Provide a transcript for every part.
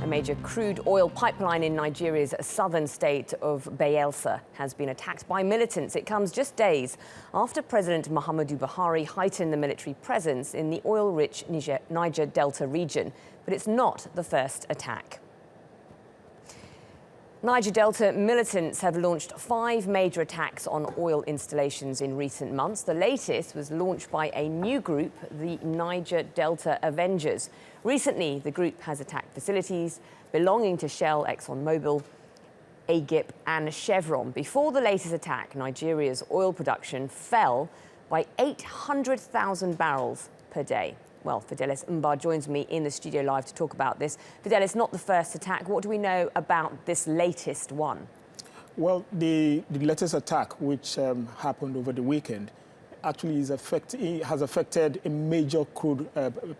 major crude oil pipeline in Nigeria's southern state of Bayelsa has been attacked by militants. It comes just days after President Muhammadu Buhari heightened the military presence in the oil-rich Niger Delta region. But it's not the first attack. Niger Delta militants have launched 5 major attacks on oil installations in recent months. The latest was launched by a new group, the Niger Delta Avengers. Recently, the group has attacked facilities belonging to Shell, ExxonMobil, AGIP and Chevron. Before the latest attack, Nigeria's oil production fell by 800,000 barrels per day. Well, Fidelis Mbah joins me in the studio live to talk about this. Fidelis, not the first attack. What do we know about this latest one? Well, the latest attack, which happened over the weekend, actually has affected a major crude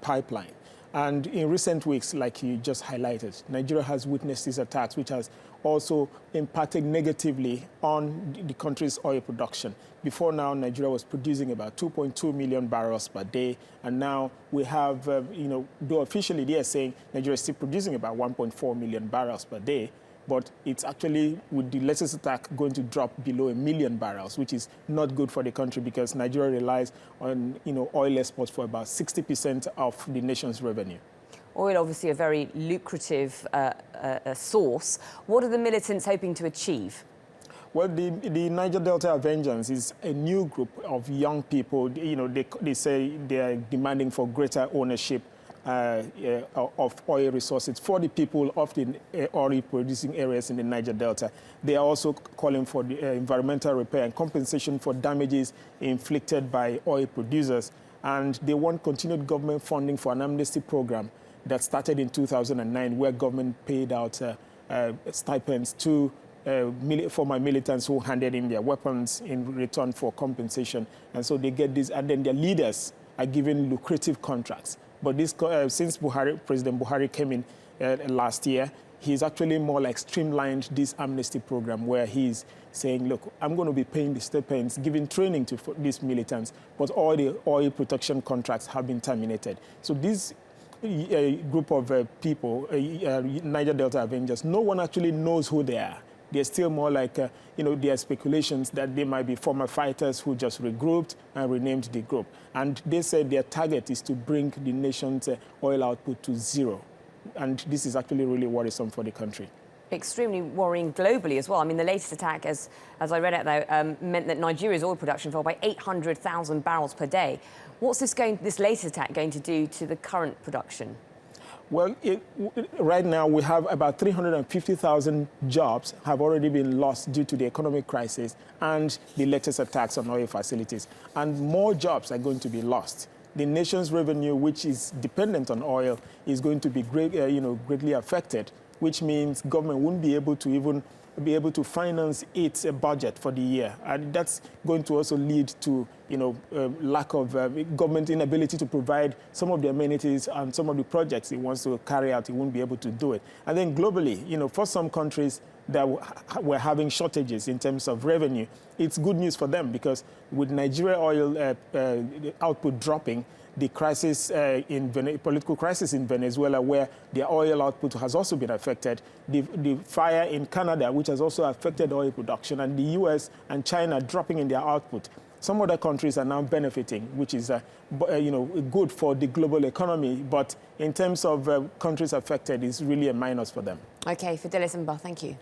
pipeline. And in recent weeks, like you just highlighted, Nigeria has witnessed these attacks, which has also impacted negatively on the country's oil production. Before now, Nigeria was producing about 2.2 million barrels per day. And now we have, though officially they are saying Nigeria is still producing about 1.4 million barrels per day. But it's actually, with the latest attack, going to drop below 1 million barrels, which is not good for the country because Nigeria relies on, oil exports for about 60% of the nation's revenue. Oil, obviously, a very lucrative source. What are the militants hoping to achieve? Well, the Niger Delta Avengers is a new group of young people. They say they are demanding for greater ownership of oil resources for the people of the oil-producing areas in the Niger Delta. They are also calling for the environmental repair and compensation for damages inflicted by oil producers. And they want continued government funding for an amnesty program that started in 2009, where government paid out stipends to former militants who handed in their weapons in return for compensation. And so they get this, and then their leaders are given lucrative contracts. But this, since President Buhari came in last year, he's actually more like streamlined this amnesty program where he's saying, look, I'm going to be paying the stipends, giving training to these militants, but all the oil protection contracts have been terminated. So this group of people, Niger Delta Avengers, no one actually knows who they are. They're still more like, there are speculations that they might be former fighters who just regrouped and renamed the group. And they said their target is to bring the nation's oil output to zero. And this is actually really worrisome for the country. Extremely worrying globally as well. I mean, the latest attack, as I read out there, meant that Nigeria's oil production fell by 800,000 barrels per day. What's this latest attack going to do to the current production? Well, right now we have about 350,000 jobs have already been lost due to the economic crisis and the latest attacks on oil facilities. And more jobs are going to be lost. The nation's revenue, which is dependent on oil, is going to be greatly affected, which means government won't be able to finance its budget for the year. And that's going to also lead to, lack of government inability to provide some of the amenities and some of the projects it wants to carry out. It won't be able to do it. And then globally, for some countries that were having shortages in terms of revenue, it's good news for them because with Nigeria oil output dropping, the crisis political crisis in Venezuela, where their oil output has also been affected, the fire in Canada, which has also affected oil production, and the US and China dropping in their output. Some other countries are now benefiting, which is good for the global economy. But in terms of countries affected, it's really a minus for them. OK, Fidelis Mbah, thank you.